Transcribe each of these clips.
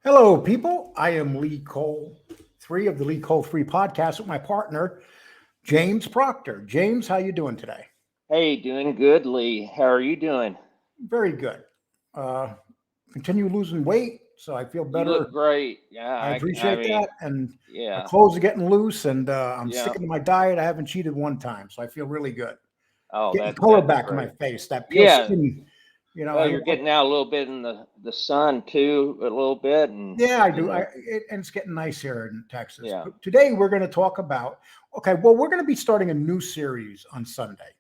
Hello, people. I am Lee Cole, three of the Lee Cole 3 podcast with my partner, James Proctor. James, how you doing today? Hey, doing good, Lee. How are you doing? Very good. Uh, Continue losing weight, so I feel You look better. great. Yeah, I I appreciate mean, that. And my yeah, clothes are getting loose, and I'm yeah. sticking to my diet. I haven't cheated one time, so I feel really good. Oh, Getting that color that's back in my great. face, that pale Yeah. skin. Well, I you're look like, getting out a little bit in the sun too, a little bit, and yeah, I you do. know, And it's getting nice here in Texas. yeah. But today we're going to talk about, okay, well, we're going to be starting a new series on Sunday,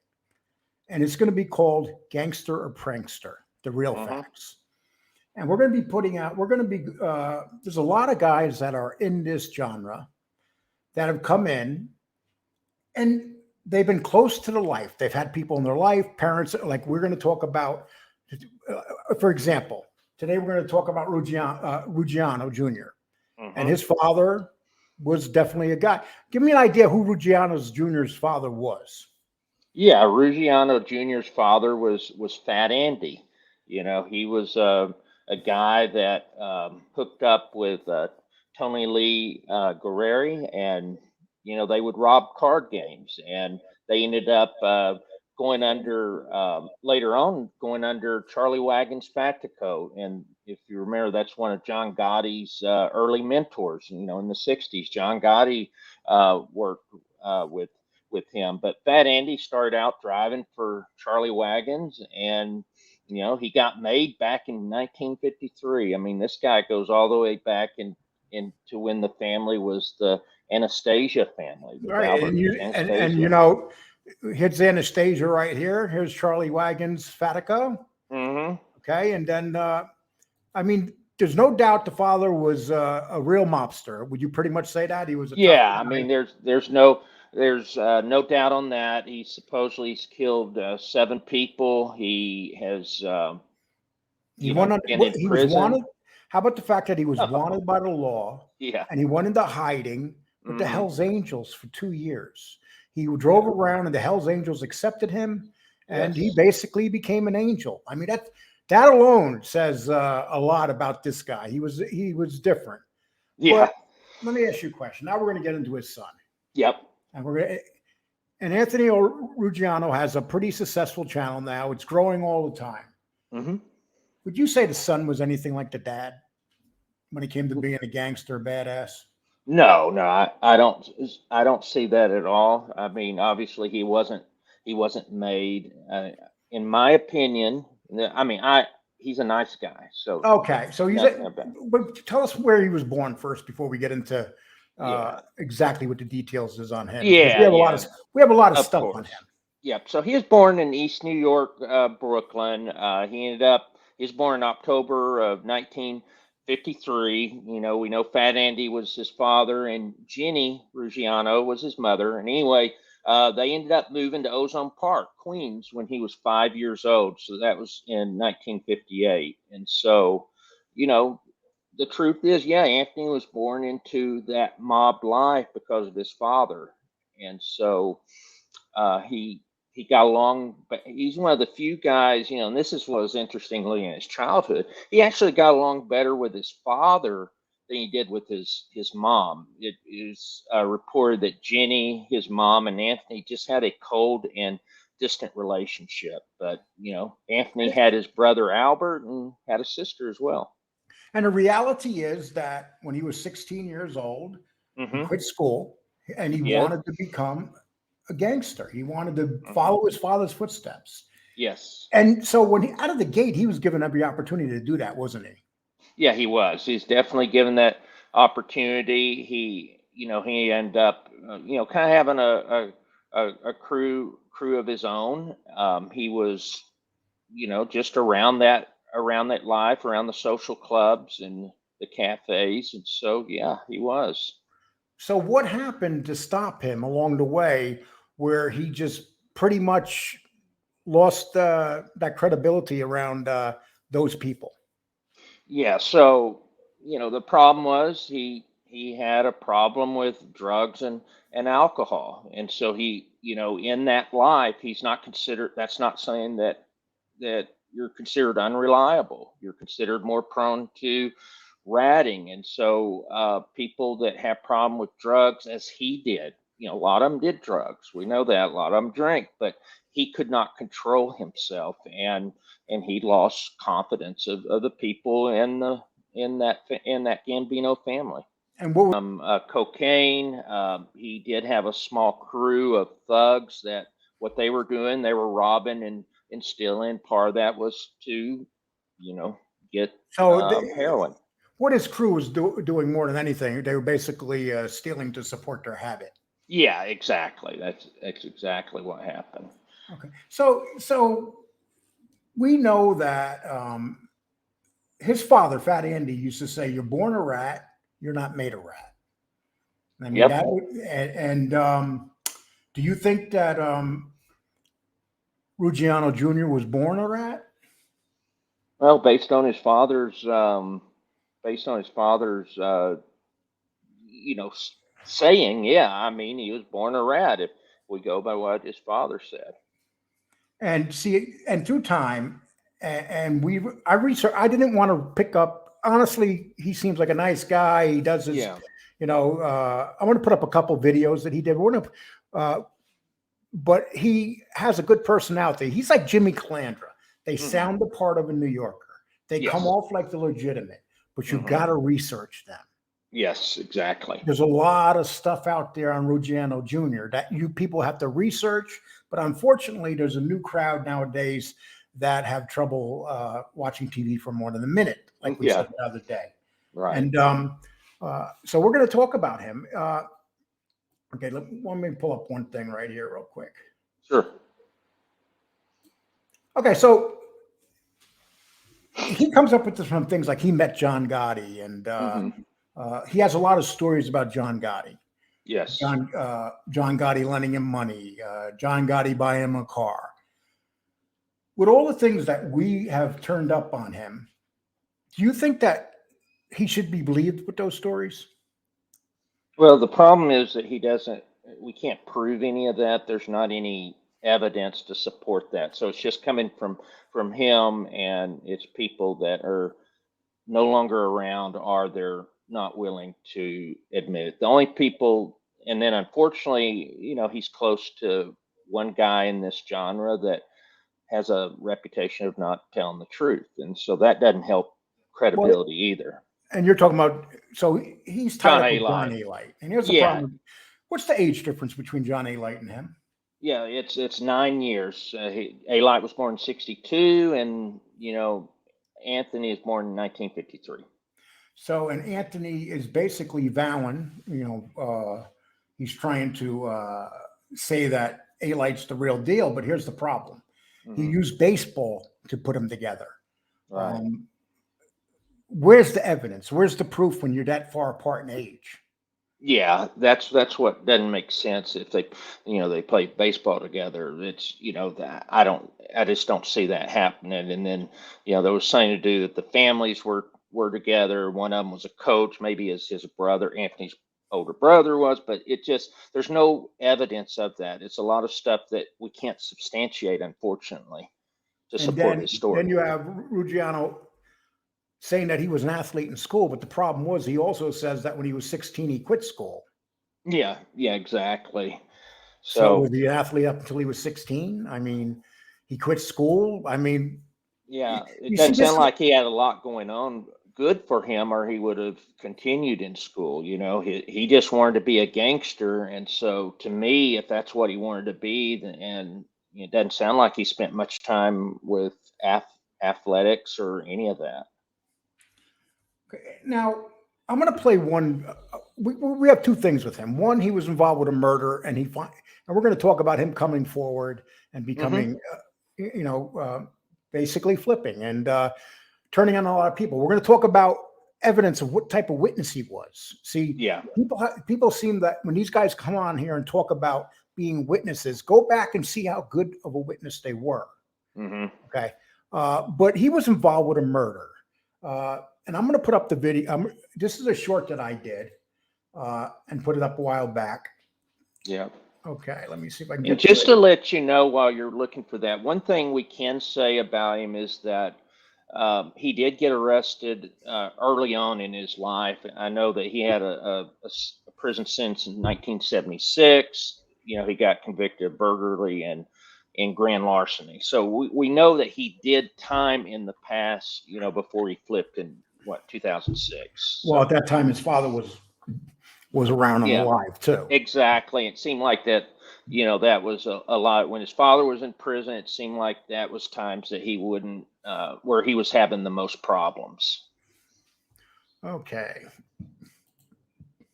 and it's going to be called Gangster or Prankster, the real Mm-hmm. facts. And we're going to be there's a lot of guys that are in this genre that have come in and they've been close to the life. They've had people in their life, parents, like we're going to talk about, for example, today we're going to talk about Ruggiano Jr. And Mm-hmm. his father was definitely a guy. Give me an idea who Ruggiano Jr.'s father was. Yeah, Ruggiano Jr.'s father was Fat Andy. He was a guy that hooked up with Tony Lee Guerreri, and they would rob card games, and they ended up going under later on going under Charlie Wagon's Fatico, and if you remember, that's one of John Gotti's early mentors. In the '60s, John Gotti worked with him. But Fat Andy started out driving for Charlie Wagons, and he got made back in 1953. I mean, this guy goes all the way back into when the family was the Anastasia family with Right. Albert And and Anastasia. here's Anastasia right here. Here's Charlie Wagon's Fatico. Hmm. Okay. And then I mean, there's no doubt the father was a real mobster. Would you pretty much say that? He was a tough Yeah, I guy. mean, there's no doubt on that. He supposedly has killed 7 people. He has He won been in he was prison. wanted. How about the fact that he was wanted by the law Yeah. and he went into hiding with the Hmm. Hells Angels for 2 years? He drove Yeah. around and the Hells Angels accepted him and he Yes. basically became an angel. I mean, that alone says a lot about this guy. He was different. But Yeah. let me ask you a question. Now we're going to get into his son. Yep. And we're going to and Anthony Ruggiano has a pretty successful channel now. It's growing all the time. Hmm. Would you say the son was anything like the dad when it came to being a gangster badass? No, no, I don't see that at all. I mean, obviously he wasn't made. In my opinion, I mean, he's a nice guy, so Okay, so nothing about. but tell us where he was born first before we get into Yeah, exactly what the details is on him because yeah, yeah. we have a lot of Of stuff on him. course. Yep. So he was born in East New York, Brooklyn. He was born in October of 1953. We know Fat Andy was his father and Jenny Ruggiano was his mother. And anyway, they ended up moving to Ozone Park, Queens, when he was 5 years old. So that was in 1958. And so, you know, the truth is, yeah, Anthony was born into that mob life because of his father. And so, he got along, but he's one of the few guys, and this is what was interestingly in his childhood. He actually got along better with his father than he did with his mom. It is reported that Jenny, his mom, and Anthony just had a cold and distant relationship. But Anthony had his brother Albert and had a sister as well. And the reality is that when he was 16 years old, he Hmm. quit school and he Yeah. wanted to become a gangster. He wanted to Hmm. follow his father's footsteps. Yes. And so when he out of the gate, he was given every opportunity to do that, wasn't he? Yeah, he was. He's definitely given that opportunity. He ended up, kind of having a crew of his own. He was, just around that life, around the social clubs and the cafes, and so yeah, he was. So what happened to stop him along the way where he just pretty much lost that credibility around those people? Yeah, so the problem was he had a problem with drugs and alcohol, and so he in that life he's not considered. That's not saying that you're considered unreliable. You're considered more prone to ratting. And so people that have problem with drugs, as he did, a lot of them did drugs. We know that a lot of them drank, but he could not control himself, and he lost confidence of the people in that Gambino family. And what? Cocaine. He did have a small crew of thugs that what they were doing, they were robbing and stealing. Part of that was to, get So heroin. what his crew was doing more than anything, they were basically stealing to support their habit. Yeah, exactly. That's exactly what happened. Okay. So we know that his father, Fat Andy, used to say, "You're born a rat, you're not made a rat." I mean, Yep. Do you think that Ruggiano Jr. was born a rat? Well, based on his father's, saying, yeah. I mean, he was born a rat if we go by what his father said. And see, and through time, I researched. I didn't want to pick up. Honestly, he seems like a nice guy. He does his, Yeah. I want to put up a couple videos that he did. But he has a good personality. He's like Jimmy Calandra. They sound the part of a New Yorker. They come off like the legitimate, but you got to research them. Yes, exactly. There's a lot of stuff out there on Ruggiano Jr. that you people have to research, but unfortunately, there's a new crowd nowadays that have trouble watching TV for more than a minute, like we said the other day. Right. And so we're going to talk about him. Okay, let me pull up one thing right here real quick. Sure. Okay, so he comes up with some things like he met John Gotti, and he has a lot of stories about John Gotti. Yes. John Gotti lending him money, John Gotti buying him a car. With all the things that we have turned up on him, do you think that he should be believed with those stories? Well, the problem is that we can't prove any of that. There's not any evidence to support that. So it's just coming from him, and it's people that are no longer around, or they're not willing to admit it. The only people, and then unfortunately, he's close to one guy in this genre that has a reputation of not telling the truth. And so that doesn't help credibility either. And you're talking about, so he's tied up with John A. Light. And here's the problem. What's the age difference between John A. Light and him? Yeah, it's 9 years. A. Light was born in 1962, and, Anthony is born in 1953. So, and Anthony is basically vowing, he's trying to say that A. Light's the real deal, but here's the problem. He used baseball to put them together. Right. Where's the evidence? Where's the proof when you're that far apart in age? Yeah, that's what doesn't make sense. If they play baseball together, it's that I just don't see that happening. And then there was something to do that the families were together. One of them was a coach, maybe as his brother, Anthony's older brother was, but there's no evidence of that. It's a lot of stuff that we can't substantiate, unfortunately, to support his story. Then you have Ruggiano saying that he was an athlete in school, but the problem was he also says that when he was 16, he quit school. Yeah, exactly. So was he an athlete up until he was 16? I mean, he quit school. I mean, yeah, it doesn't sound like he had a lot going on good for him, or he would have continued in school. He just wanted to be a gangster. And so to me, if that's what he wanted to be, and it doesn't sound like he spent much time with athletics or any of that. Now, I'm going to play one. We have two things with him. One, he was involved with a murder, and we're going to talk about him coming forward and becoming, basically flipping and turning on a lot of people. We're going to talk about evidence of what type of witness he was. See, people seem that when these guys come on here and talk about being witnesses, go back and see how good of a witness they were. Okay, but he was involved with a murder. And I'm going to put up the video. This is a short that I did and put it up a while back. Yeah. Okay. Let me see if I can get just to let you know while you're looking for that. One thing we can say about him is that He did get arrested early on in his life. I know that he had a prison sentence in 1976. You know, he got convicted of burglary and grand larceny. So we know that he did time in the past, you know, before he flipped in what, 2006. Well, So, at that time, his father was around and yeah, alive too. exactly. It seemed like that, you know, that was a lot. When his father was in prison, it seemed like that was times that he wouldn't, where he was having the most problems. Okay.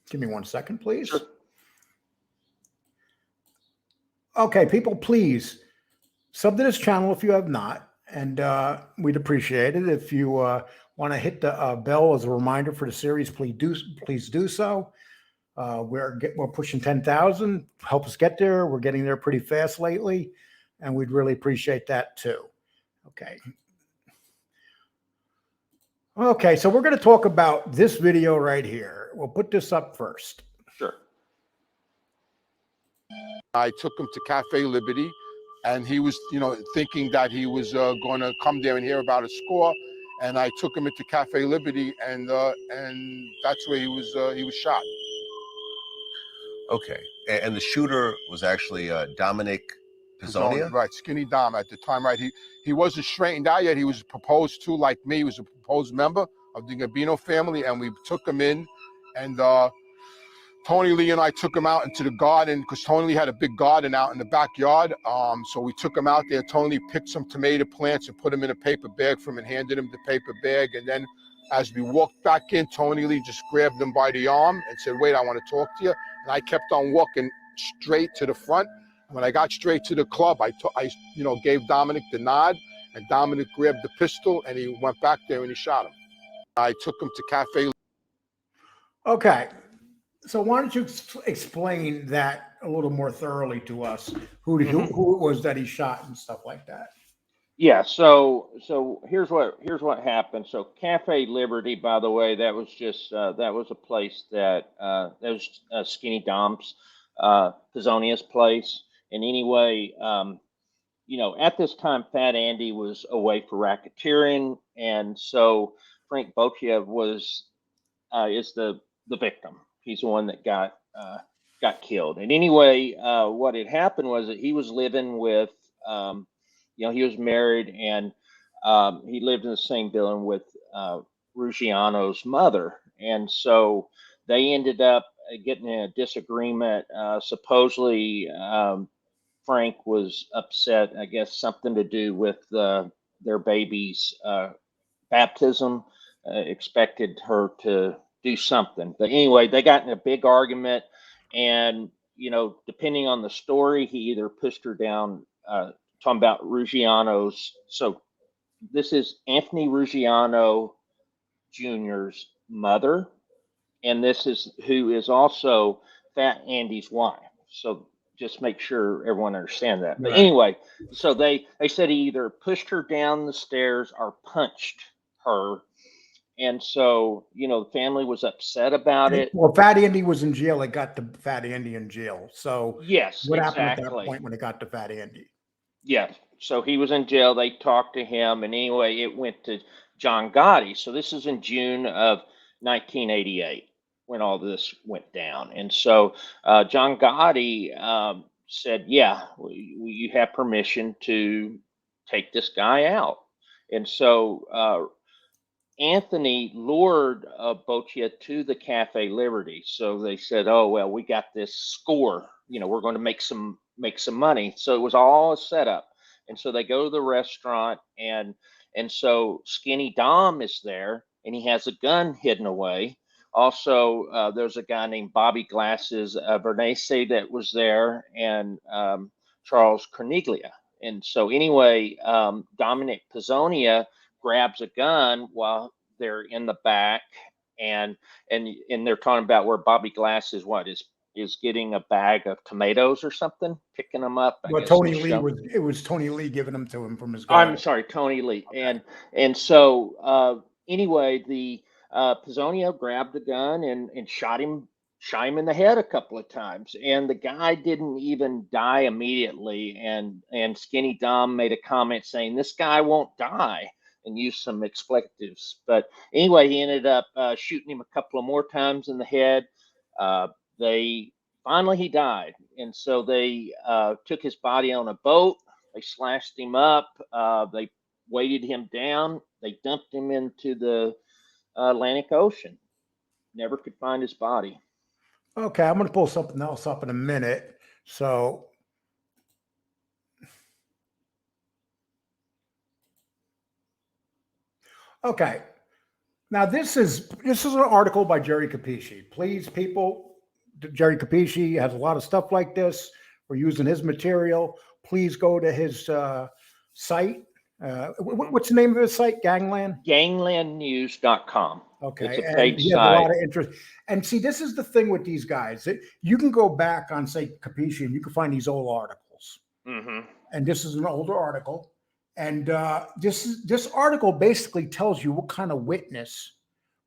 Give me 1 second, please. Sure. Okay, people, please sub to this channel if you have not, and we'd appreciate it. If you want to hit the bell as a reminder for the series, please do so. We're pushing 10,000. Help us get there. We're getting there pretty fast lately, and we'd really appreciate that too. Okay. Okay, so we're going to talk about this video right here. We'll put this up first. Sure. I took him to Cafe Liberty, and he was, you know, thinking that he was going to come there and hear about a score. And I took him into Cafe Liberty, and that's where he was shot. Okay, and the shooter was actually Dominic Pizzonia? Right, Skinny Dom at the time, right? He wasn't straightened out yet. He was proposed to, like me. He was a proposed member of the Gambino family, and we took him in, and Tony Lee and I took him out into the garden because Tony Lee had a big garden out in the backyard. So we took him out there. Tony Lee picked some tomato plants and put them in a paper bag for him and handed him the paper bag. And then as we walked back in, Tony Lee just grabbed him by the arm and said, "Wait, I want to talk to you." And I kept on walking straight to the front. When I got straight to the club, I gave Dominic the nod, and Dominic grabbed the pistol and he went back there and he shot him. I took him to Cafe. Okay. So why don't you explain that a little more thoroughly to us? Who it was that he shot and stuff like that? Yeah. So here's what happened. So Cafe Liberty, by the way, that was just that was a place that was Skinny Dom's Pizzonia's place. And anyway, you know, at this time, Fat Andy was away for racketeering, and so Frank Boccia is the victim. He's the one that got killed. And anyway, what had happened was that he was living with, you know, he was married, and he lived in the same building with Ruggiano's mother. And so they ended up getting in a disagreement. Supposedly, Frank was upset, I guess, something to do with their baby's baptism, expected her to do something. But anyway, they got in a big argument, and you know, depending on the story, he either pushed her down. Talking about Ruggiano's, so this is Anthony Ruggiano Jr.'s mother, and this is who is also Fat Andy's wife. So just make sure everyone understands that. But anyway, so they said he either pushed her down the stairs or punched her. And so, you know, the family was upset about it. Well, Fat Andy was in jail. It got to Fat Andy in jail. So yes, what exactly. happened at that point when it got to Fat Andy? Yeah. So he was in jail. They talked to him. And anyway, it went to John Gotti. So this is in June of 1988 when all this went down. And so John Gotti said, yeah, you have permission to take this guy out. And so Anthony lured Boccia to the Cafe Liberty. So they said, "Oh well, we got this score. You know, we're going to make some money." So it was all a setup. And so they go to the restaurant, and so Skinny Dom is there, and he has a gun hidden away. Also, there's a guy named Bobby Glasses Vernese that was there, and Charles Corniglia. And so anyway, Dominic Pizzonia grabs a gun while they're in the back, and they're talking about where Bobby Glass is getting a bag of tomatoes or something, picking them up. Well, Tony Lee it was Tony Lee giving them to him from his gun. I'm sorry, Tony Lee. Okay. And so anyway, the Pizzonia grabbed the gun and shot him in the head a couple of times, and the guy didn't even die immediately. And Skinny Dom made a comment saying, "This guy won't die." and used some expletives. But anyway, he ended up shooting him a couple of more times in the head. They finally he died, and so they took his body on a boat. They slashed him up. They weighted him down. They dumped him into the Atlantic Ocean. Never could find his body. Okay, I'm going to pull something else up in a minute. So, okay. Now this is an article by Jerry Capisci. Please, people, Jerry Capisci has a lot of stuff like this. We're using his material. Please go to his site. What's the name of his site? Gangland? Ganglandnews.com. Okay. It's a And paid he has a site. lot of interest. And see, this is the thing with these guys. You can go back on, say, Capisci, and you can find these old articles. Mm-hmm. And this is an older article. And this article basically tells you what kind of witness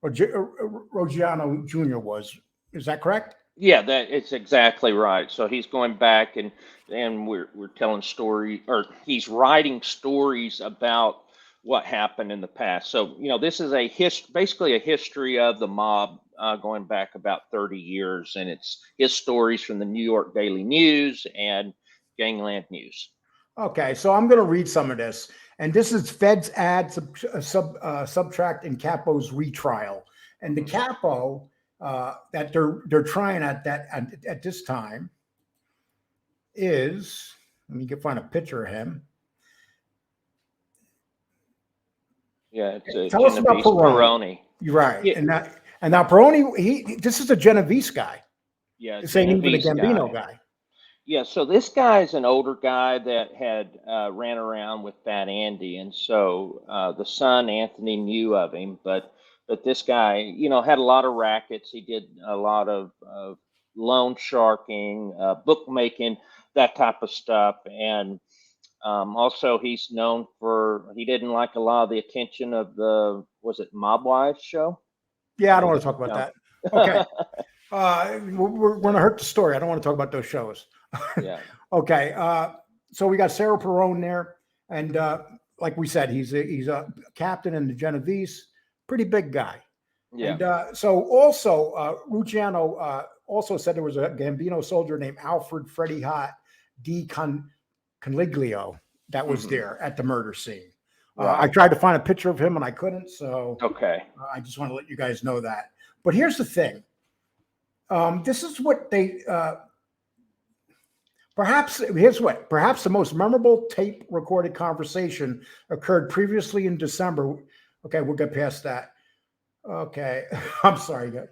Ruggiano Jr. was. Is that correct? Yeah, that it's exactly right. So he's going back and we're telling story, or he's writing stories about what happened in the past. So this is basically a history of the mob going back about 30 years, and it's his stories from the New York Daily News and Gangland News. Okay, so I'm going to read some of this, and this is Fed's add subtract and Capo's retrial, and the Capo that they're trying at this time is, let me find a picture of him. Yeah, it's Tell us about Genovese Peroni. You're right, Yeah. and now Peroni, this is a Genovese guy. Yeah, This ain't even a Genovese Gambino guy. Yeah, so this guy is an older guy that had ran around with Fat Andy, and so the son Anthony knew of him, but this guy, had a lot of rackets. He did a lot of loan sharking, bookmaking, that type of stuff, and also he's known for he didn't like a lot of the attention of the Mob Wives show. Yeah, I don't want to talk about No. that. Okay. We're going to hurt the story. I don't want to talk about those shows. Yeah. Okay. So we got Sarah Perone there. And like we said, he's a captain in the Genovese, pretty big guy. Yeah. And so also, Ruggiano also said there was a Gambino soldier named Alfred Freddie Hot D. Conliglio that was there at the murder scene. I tried to find a picture of him and I couldn't. So Okay. I just want to let you guys know that. But here's the thing. This is what they perhaps the most memorable tape recorded conversation occurred previously in December. Okay, we'll get past that. Okay, I'm sorry, guys.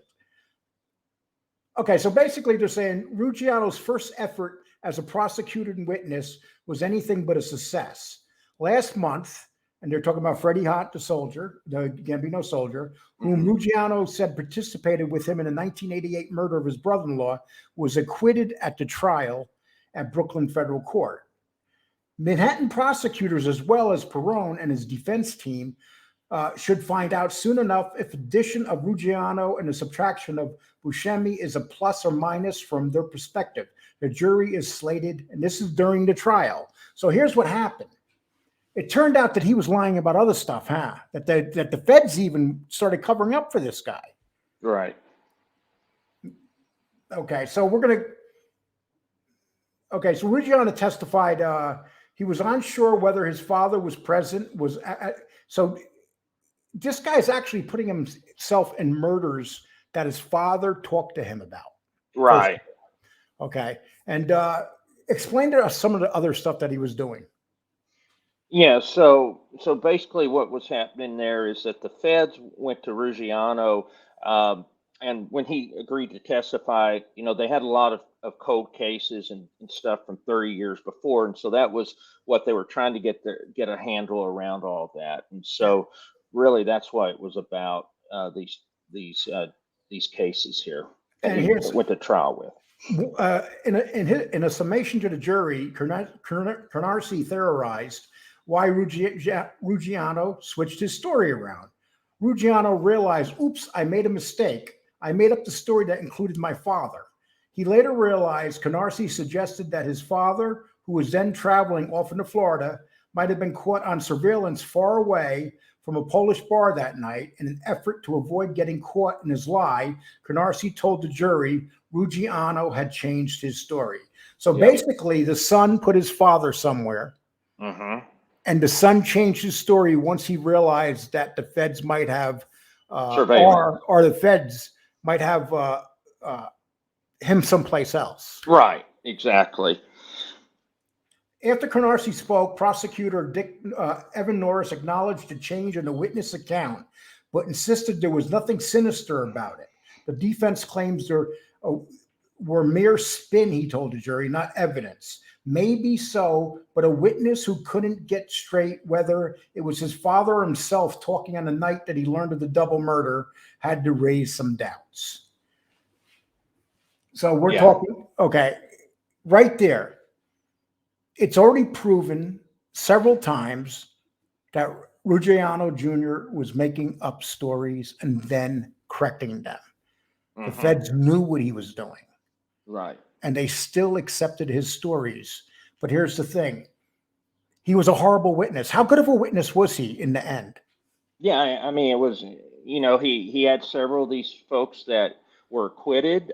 Okay, so basically they're saying Ruggiano's first effort as a prosecuted witness was anything but a success. Last month, and they're talking about Freddie Hot, the soldier, the Gambino soldier, whom Ruggiano said participated with him in a 1988 murder of his brother-in-law, was acquitted at the trial at Brooklyn Federal Court. Manhattan prosecutors, as well as Perone and his defense team, should find out soon enough if addition of Ruggiano and the subtraction of Buscemi is a plus or minus from their perspective. The jury is slated, and this is during the trial. So here's what happened. It turned out that he was lying about other stuff, huh? That the feds even started covering up for this guy. Right. Okay, so so Ruggiano testified he was unsure whether his father was present. So this guy's actually putting himself in murders that his father talked to him about. Right. Okay, and explain to us some of the other stuff that he was doing. Yeah, so basically what was happening there is that the feds went to Ruggiano, and when he agreed to testify, they had a lot of cold cases and stuff from 30 years before, and so that was what they were trying to get a handle around all of that. And so really that's why it was about these cases here that And he here's went to trial with. In a summation to the jury, Canarsie theorized why Ruggiano switched his story around. Ruggiano realized, oops, I made a mistake. I made up the story that included my father. He later realized Canarsie suggested that his father, who was then traveling off into Florida, might have been caught on surveillance far away from a Polish bar that night. In an effort to avoid getting caught in his lie, Canarsie told the jury Ruggiano had changed his story. So basically, the son put his father somewhere, and the son changed his story once he realized that the feds might have, or the feds might have him someplace else. Right, exactly. After Canarsie spoke, prosecutor Evan Norris acknowledged a change in the witness account, but insisted there was nothing sinister about it. The defense claims there were mere spin, he told the jury, not evidence. Maybe so, but a witness who couldn't get straight whether it was his father himself talking on the night that he learned of the double murder had to raise some doubts. So we're talking, okay, right there. It's already proven several times that Ruggiano Jr. was making up stories and then correcting them. The feds knew what he was doing. Right. And they still accepted his stories. But here's the thing. He was a horrible witness. How good of a witness was he in the end? Yeah, I mean, it was, you know, he had several of these folks that were acquitted.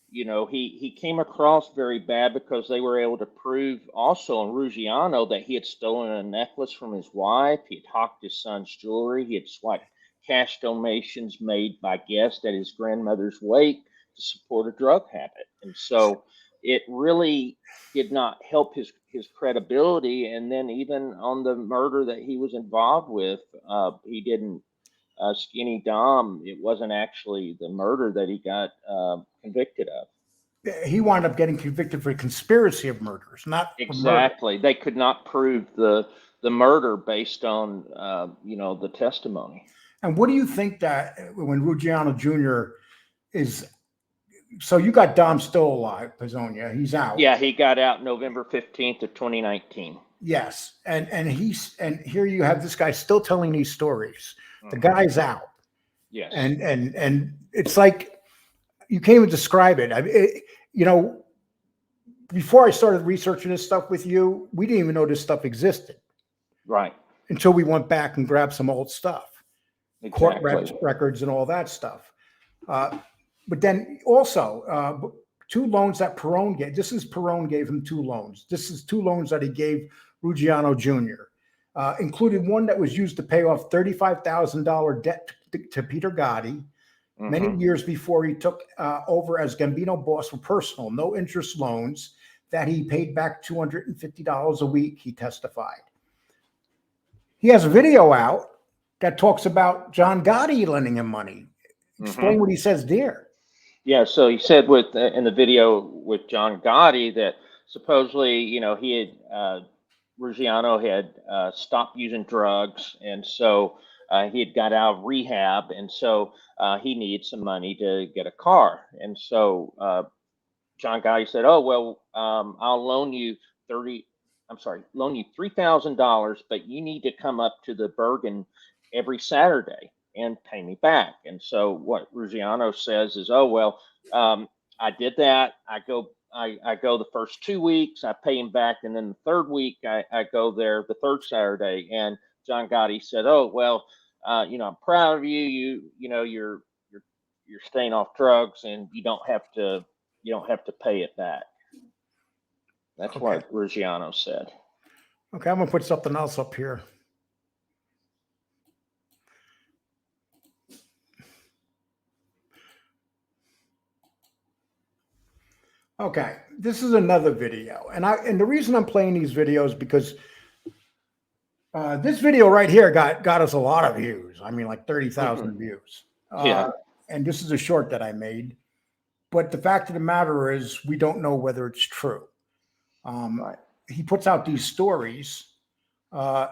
You know, he came across very bad because they were able to prove also in Ruggiano that he had stolen a necklace from his wife. He had hawked his son's jewelry. He had swiped cash donations made by guests at his grandmother's wake to support a drug habit. And so it really did not help his credibility. And then even on the murder that he was involved with, he didn't, Skinny Dom, it wasn't actually the murder that he got convicted of. He wound up getting convicted for conspiracy of murders, not exactly. They could not prove the murder based on you know, the testimony. And what do you think that when Ruggiano Jr. is, so you got Dom still alive, Pizzonia, he's out. Yeah, he got out November 15th of 2019. Yes, and here you have this guy still telling these stories. The guy's out. Yes. And it's like, you can't even describe it. You know, before I started researching this stuff with you, we didn't even know this stuff existed. Right. Until we went back and grabbed some old stuff. Exactly. Court records and all that stuff. But then also, 2 loans that Perone gave. Perone gave him 2 loans. This is 2 loans that he gave Ruggiano Jr. Included one that was used to pay off $35,000 debt to Peter Gotti many years before he took over as Gambino boss for personal, no interest loans that he paid back $250 a week, he testified. He has a video out that talks about John Gotti lending him money. Explain what he says there. Yeah, so he said in the video with John Gotti that supposedly, you know, he had Ruggiano had stopped using drugs, and so he had got out of rehab, and so he needed some money to get a car. And so John Gotti said, "Oh well, I'll loan you $3,000, but you need to come up to the Bergen every Saturday and pay me back." And so what Ruggiano says is, "Oh well, I did that. I go the first 2 weeks, I pay him back, and then the 3rd week I go there the 3rd Saturday." And John Gotti said, "Oh well, you know, I'm proud of you. You know, you're staying off drugs, and you don't have to pay it back." That's what Ruggiano said. Okay, I'm gonna put something else up here. Okay, this is another video, and the reason I'm playing these videos because this video right here got us a lot of views. I mean, like 30,000 views. Yeah. And this is a short that I made, but the fact of the matter is, we don't know whether it's true. Right. He puts out these stories, and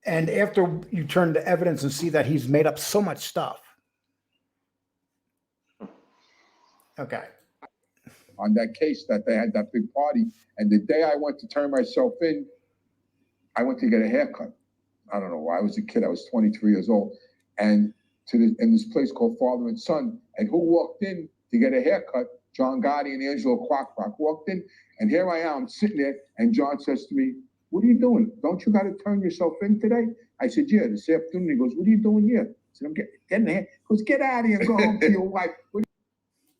after you turn to evidence and see that he's made up so much stuff. Okay. On that case that they had that big party. And the day I went to turn myself in, I went to get a haircut. I don't know why. I was a kid. I was 23 years old. And in this place called Father and Son. And who walked in to get a haircut? John Gotti and Angelo Quack walked in. And here I am sitting there. And John says to me, what are you doing? Don't you got to turn yourself in today? I said, yeah, this afternoon. He goes, what are you doing here? I said, I'm getting a hair. He goes, get out of here and go home to your wife. What,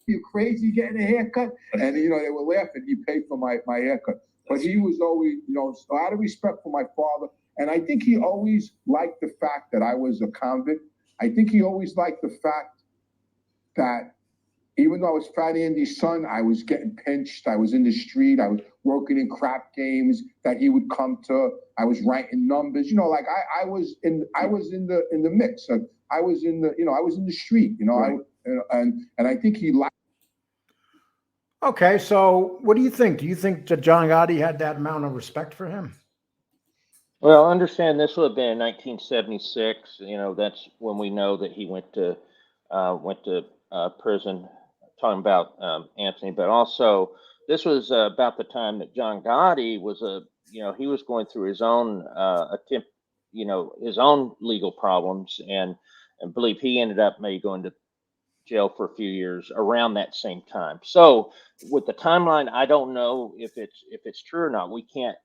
you crazy getting a haircut? And, you know, they were laughing. He paid for my haircut. But he was always, you know, so out of respect for my father. And I think he always liked the fact that I was a convict. I think he always liked the fact that even though I was Fat Andy's son, I was getting pinched. I was in the street. I was working in crap games that he would come to. I was writing numbers. You know, like I was in the mix. I was in the, you know, I was in the street. You know, right. And I think he liked. Okay, so what do you think? Do you think that John Gotti had that amount of respect for him? Well, understand this would have been in 1976. You know, that's when we know that he went to prison. Talking about Anthony, but also this was about the time that John Gotti was he was going through his own attempt, you know, his own legal problems, and believe he ended up maybe going to jail for a few years around that same time. So with the timeline, I don't know if it's true or not. We can't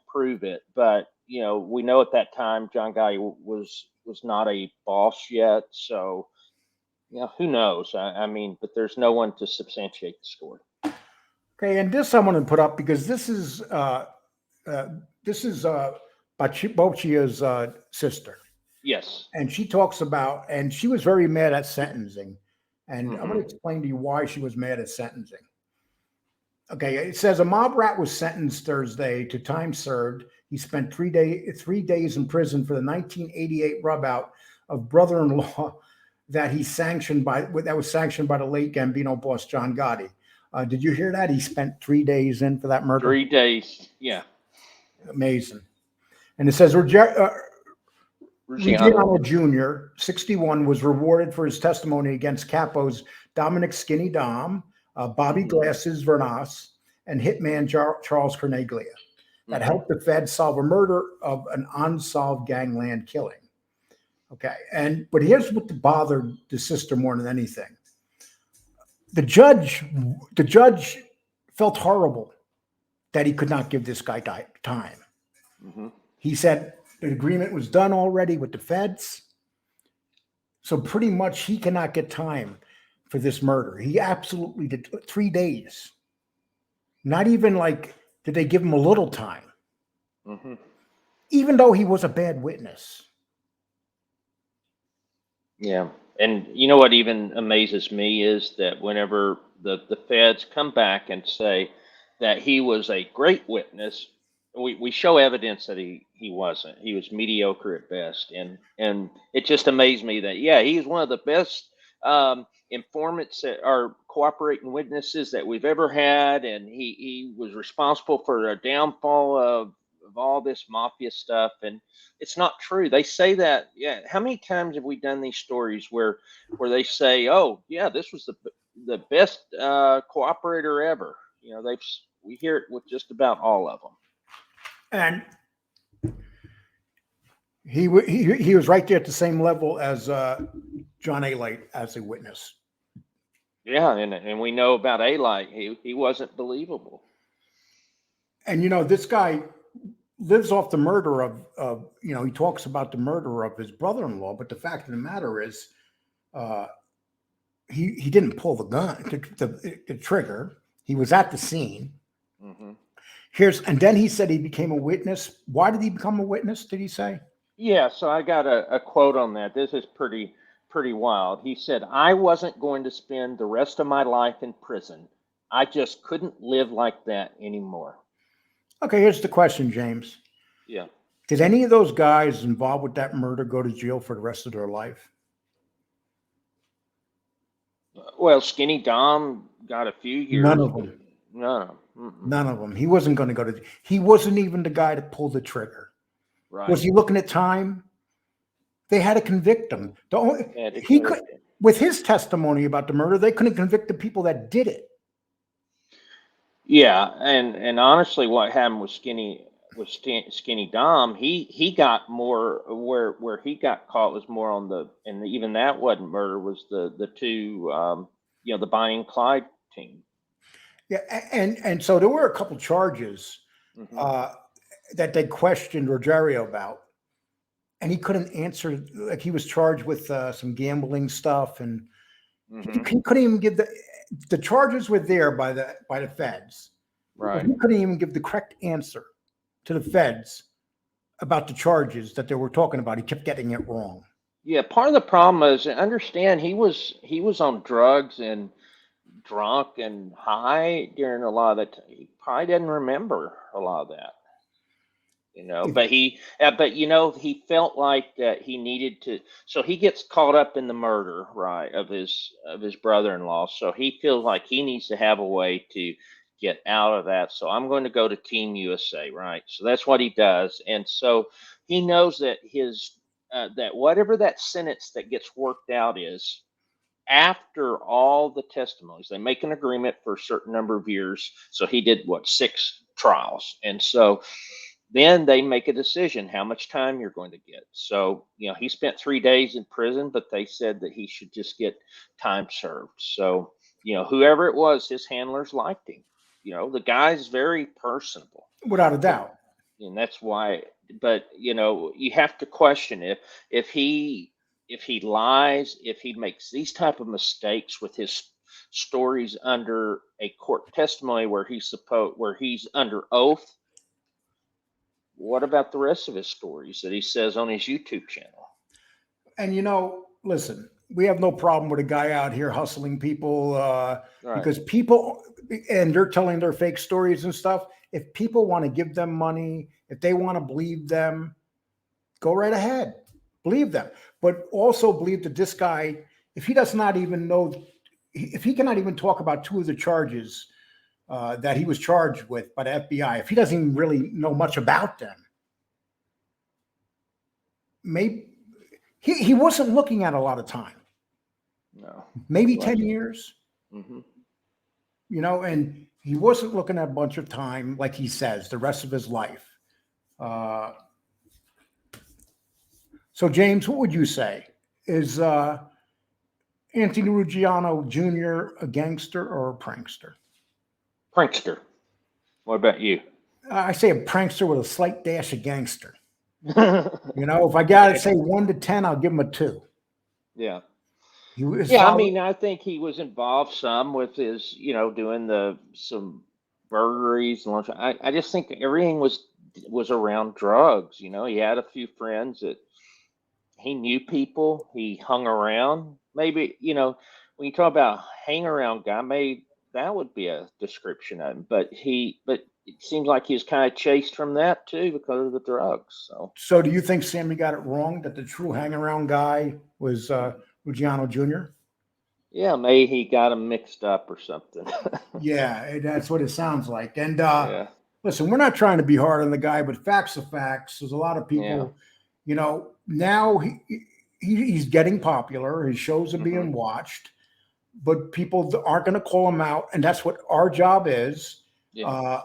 prove it, but you know, we know at that time John Gotti was not a boss yet, so. Yeah, who knows? I mean, but there's no one to substantiate the story. Okay, and this I want to put up because this is Boccia's sister. Yes. And she talks about, and she was very mad at sentencing. And I'm going to explain to you why she was mad at sentencing. Okay, it says a mob rat was sentenced Thursday to time served. He spent 3 days in prison for the 1988 rub out of brother-in-law that was sanctioned by the late Gambino boss John Gotti. Did you hear that? He spent 3 days in for that murder. 3 days, yeah. Amazing. And it says Ruggiano Jr., 61, was rewarded for his testimony against capos Dominic Skinny Dom, Bobby Glasses Vernas, and hitman Charles Corneglia that helped the Fed solve a murder of an unsolved gangland killing. Okay, but here's what bothered the sister more than anything. The judge felt horrible that he could not give this guy time. He said the agreement was done already with the feds, so pretty much he cannot get time for this murder. He absolutely did 3 days. Not even like did they give him a little time, even though he was a bad witness. Yeah. And you know what even amazes me is that whenever the feds come back and say that he was a great witness, we show evidence that he wasn't. He was mediocre at best. And it just amazed me that, yeah, he's one of the best informants that are cooperating witnesses that we've ever had. And he was responsible for a downfall of all this mafia stuff, and it's not true. They say that. Yeah, how many times have we done these stories where they say, "Oh, yeah, this was the best cooperator ever"? You know, we hear it with just about all of them. And he was right there at the same level as John A. Light as a witness. Yeah, and we know about A. Light. He wasn't believable. And you know, this guy lives off the murder of he talks about the murder of his brother-in-law, but the fact of the matter is he didn't pull the gun, the trigger. He was at the scene. And then he said he became a witness. Why did he become a witness, did he say? Yeah, so I got a quote on that. This is pretty wild. He said, "I wasn't going to spend the rest of my life in prison. I just couldn't live like that anymore." Okay, here's the question, James. Yeah. Did any of those guys involved with that murder go to jail for the rest of their life? Well, Skinny Dom got a few years. None of them. No. None of them. He wasn't going to go to. He wasn't even the guy to pull the trigger. Right. Was he looking at time? They had to convict him. He could, with his testimony about the murder, they couldn't convict the people that did it. Yeah, and honestly, what happened with Skinny Dom, he got more where he got caught was more on and even that wasn't murder, was the two the Bonnie and Clyde team. Yeah, and so there were a couple charges. that they questioned Ruggiano about, and he couldn't answer. Like he was charged with some gambling stuff, and he couldn't even give the charges were there by the feds. Right. He couldn't even give the correct answer to the feds about the charges that they were talking about. He kept getting it wrong. Yeah, part of the problem is, understand, he was on drugs and drunk and high during a lot of that. He probably didn't remember a lot of that, but he felt like that he needed to. So he gets caught up in the murder, right, of his brother-in-law. So he feels like he needs to have a way to get out of that. So I'm going to go to Team USA, right? So that's what he does, and so he knows that that whatever that sentence that gets worked out is, after all the testimonies, they make an agreement for a certain number of years. So he did 6 trials, and so then they make a decision how much time you're going to get. So he spent 3 days in prison, but they said that he should just get time served. So whoever it was, his handlers liked him. The guy's very personable, Without a doubt. and that's why. But you have to question if he lies, if he makes these type of mistakes with his stories under a court testimony where he's under oath. What about the rest of his stories that he says on his YouTube channel? And listen, we have no problem with a guy out here hustling people because people, and they're telling their fake stories and stuff. If people want to give them money, if they want to believe them, go right ahead, believe them. But also believe that this guy, if he does not even know, if he cannot even talk about 2 of the charges that he was charged with by the FBI, if he doesn't even really know much about them, maybe he wasn't looking at a lot of time. No, maybe 10 years. Mm-hmm. And he wasn't looking at a bunch of time, like he says, the rest of his life. So, James, what would you say? Is Anthony Ruggiano Jr. a gangster or a prankster? Prankster. What about you? I say a prankster with a slight dash of gangster. If I got to say 1 to 10, I'll give him a 2. Yeah. I mean, I think he was involved some with his, doing some burglaries and lunch. I just think everything was around drugs. He had a few friends that he knew people. He hung around. Maybe, when you talk about hang around guy, maybe that would be a description of him. But it seems like he was kind of chased from that too because of the drugs. So do you think Sammy got it wrong that the true hang around guy was Ruggiano Jr.? Yeah, maybe he got him mixed up or something. Yeah, that's what it sounds like. And yeah. Listen, we're not trying to be hard on the guy, but facts are facts. There's a lot of people, now he's getting popular. His shows are being watched, but people aren't going to call him out. And that's what our job is. Yeah.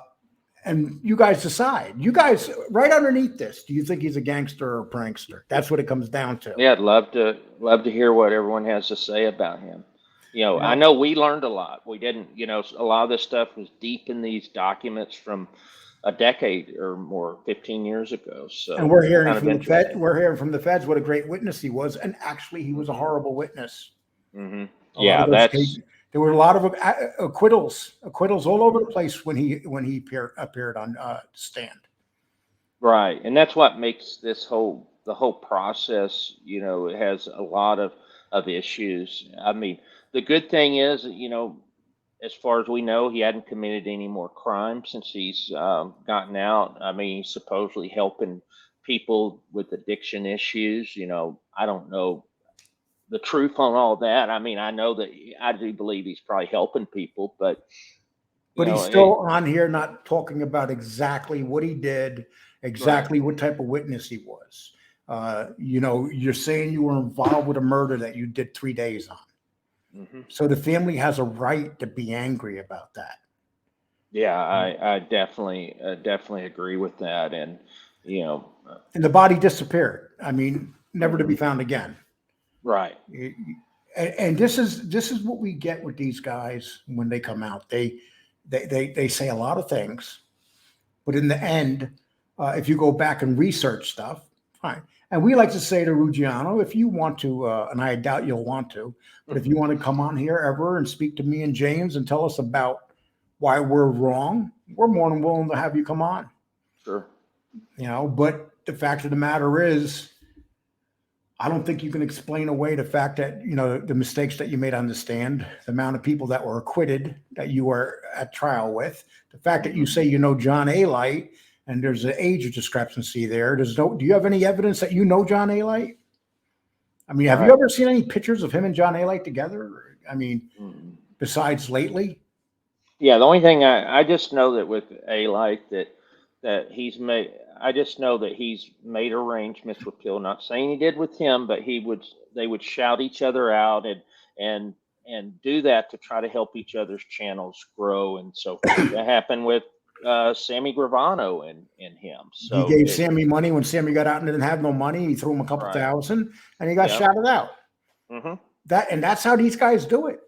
And you guys decide. You guys, right underneath this, do you think he's a gangster or a prankster? That's what it comes down to. Yeah, I'd love to hear what everyone has to say about him. I know we learned a lot. We didn't, a lot of this stuff was deep in these documents from a decade or more, 15 years ago. So, and we're hearing from the feds. We're hearing from the feds what a great witness he was, and actually, he was a horrible witness. Mm-hmm. Yeah, there were a lot of acquittals all over the place when he appeared on stand. Right, and that's what makes the whole process. It has a lot of issues. I mean, the good thing is, as far as we know, he hadn't committed any more crimes since he's gotten out. I mean, he's supposedly helping people with addiction issues. I don't know the truth on all that. I mean, I know that I do believe he's probably helping people, but he's still on here not talking about exactly what he did, exactly what type of witness he was. You're saying you were involved with a murder that you did 3 days on. Mm-hmm. So the family has a right to be angry about that. Yeah, I definitely agree with that. And, and the body disappeared. I mean, never to be found again. Right. And this is what we get with these guys when they come out. They say a lot of things, but in the end, If you go back and research stuff, fine. And we like to say to Ruggiano, if you want to, and I doubt you'll want to, but if you want to come on here ever and speak to me and James and tell us about why we're wrong, we're more than willing to have you come on. Sure. But the fact of the matter is, I don't think you can explain away the fact that, the mistakes that you made on the stand, the amount of people that were acquitted that you were at trial with, the fact that you say John A. Light, and there's an age discrepancy there. Do you have any evidence that John A. Light? I mean, have you ever seen any pictures of him and John A. Light together? I mean, besides lately? Yeah, the only thing I just know that with A. Light that he's made. I just know that he's made arrangements with people. Not saying he did with him, but they would shout each other out and do that to try to help each other's channels grow and so forth. That happened with Sammy Gravano and him. So he gave Sammy money when Sammy got out and didn't have no money. He threw him a couple thousand, and he got shouted out. That's how these guys do it.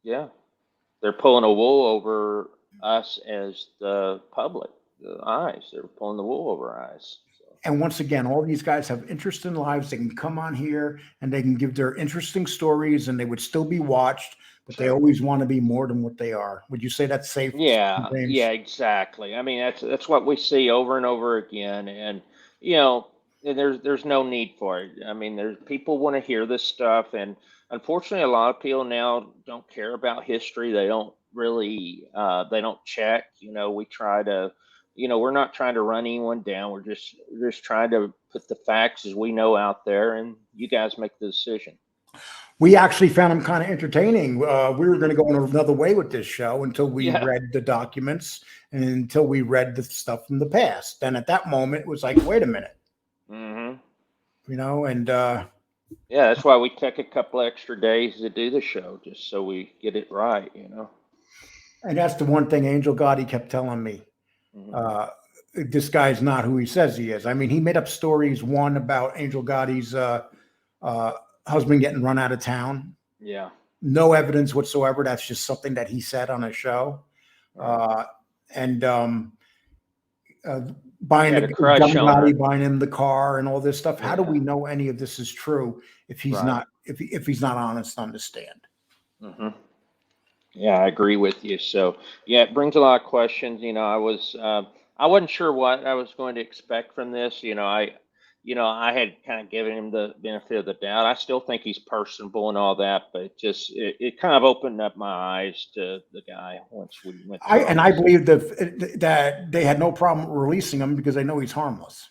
Yeah, they're pulling a wool over us as the public. The eyes. They're pulling the wool over our eyes. So. And once again, all these guys have interesting lives. They can come on here and they can give their interesting stories, and they would still be watched, but they always want to be more than what they are. Would you say that's safe? Yeah, yeah, exactly. I mean, that's what we see over and over again, and there's no need for it. I mean, there's people want to hear this stuff, and unfortunately, a lot of people now don't care about history. They don't really, they don't check. We try to. We're not trying to run anyone down. We're just trying to put the facts as we know out there, and you guys make the decision. We actually found them kind of entertaining. We were going to go in another way with this show until we read the documents and until we read the stuff from the past. And at that moment, it was like, wait a minute. And that's why we took a couple extra days to do the show, just so we get it right. And that's the one thing Angel Gotti kept telling me. This guy's not who he says he is. I mean, he made up stories, one about Angel Gotti's husband getting run out of town. Yeah. No evidence whatsoever. That's just something that he said on a show. Buying buying him the car and all this stuff. How do we know any of this is true if he's not if he's not honest on the stand? Yeah, I agree with you. So yeah, it brings a lot of questions. I wasn't sure what I was going to expect from this. I had kind of given him the benefit of the doubt. I still think he's personable and all that, but it kind of opened up my eyes to the guy once we went. I believe that they had no problem releasing him because they know he's harmless.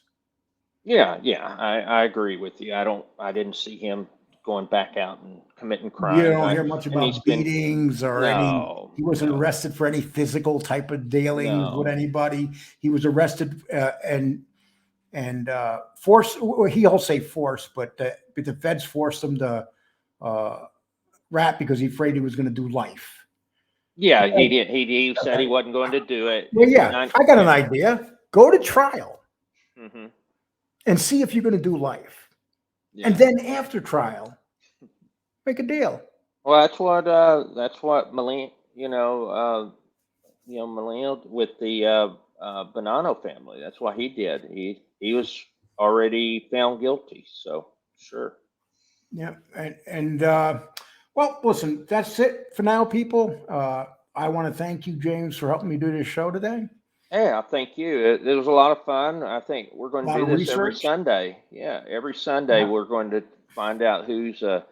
Yeah, I agree with you. I didn't see him going back out and committing crime. You don't hear much about beatings or any. He wasn't arrested for any physical type of dealings with anybody. He was arrested and forced. Well, he'll say forced, but the feds forced him to rap because he afraid he was going to do life. Yeah, he did. He said he wasn't going to do it. Well, yeah, I got an idea. Go to trial and see if you're going to do life. And then after trial, make a deal. Well, that's what Millennial, Millennial with the Bonanno family. That's what he did. He was already found guilty. So sure. Yeah, and well, listen, that's it for now, people. I want to thank you, James, for helping me do this show today. Yeah, thank you. It was a lot of fun. I think we're going to do this every Sunday. Yeah, every Sunday we're going to find out who's a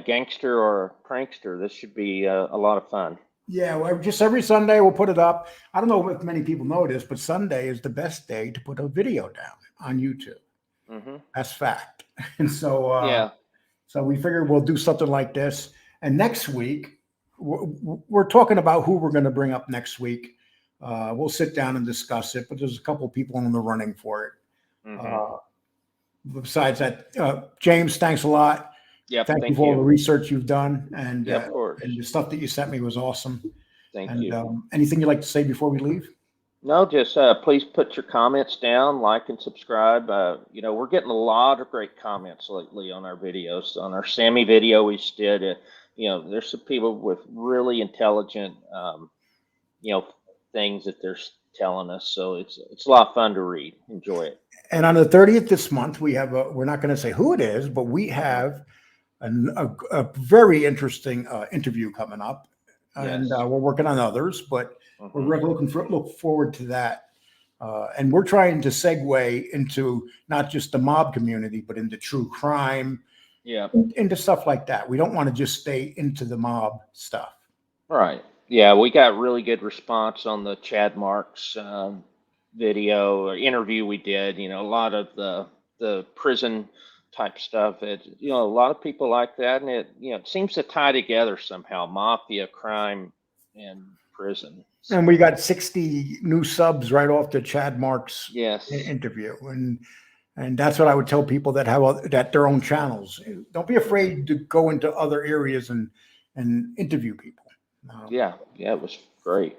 gangster or a prankster. This should be a lot of fun. Yeah, well, just every Sunday we'll put it up. I don't know if many people know this, but Sunday is the best day to put a video down on YouTube. That's fact. And so, so we figured we'll do something like this. And next week, we're talking about who we're going to bring up next week. We'll sit down and discuss it, but there's a couple of people in the running for it. Besides that, James, thanks a lot. Yeah, thank you for all the research you've done, and of course. And the stuff that you sent me was awesome. Thank you. Anything you'd like to say before we leave? No, just please put your comments down, like and subscribe. We're getting a lot of great comments lately on our videos. On our Sammy video we just did, there's some people with really intelligent, things that they're telling us. So it's a lot of fun to read. Enjoy it. And on the 30th this month, we have we're not going to say who it is, but we have a very interesting interview coming up, and Yes. we're working on others, but we're Mhm. really look forward to that. And we're trying to segue into not just the mob community, but into true crime, Yeah. into stuff like that. We don't want to just stay into the mob stuff. Right. Yeah, we got really good response on the Chad Marks video or interview we did. You know, a lot of the prison type stuff. It, you know, a lot of people like that, and it seems to tie together somehow: mafia, crime, and prison. And we got 60 new subs right off the Chad Marks Yes. interview, and that's what I would tell people that have that their own channels. Don't be afraid to go into other areas and interview people. Yeah, it was great.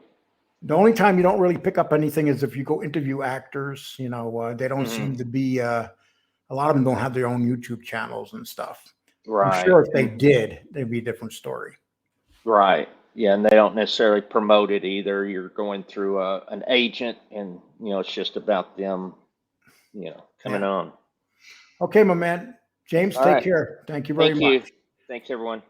The only time you don't really pick up anything is if you go interview actors. You know, they don't seem to be. A lot of them don't have their own YouTube channels and stuff. Right. I'm sure if they did, they'd be a different story. Right. Yeah, and they don't necessarily promote it either. You're going through an agent, and it's just about them, coming on. Okay, my man. James, All take right. care. Thank you very Thank much. you. Thanks, everyone.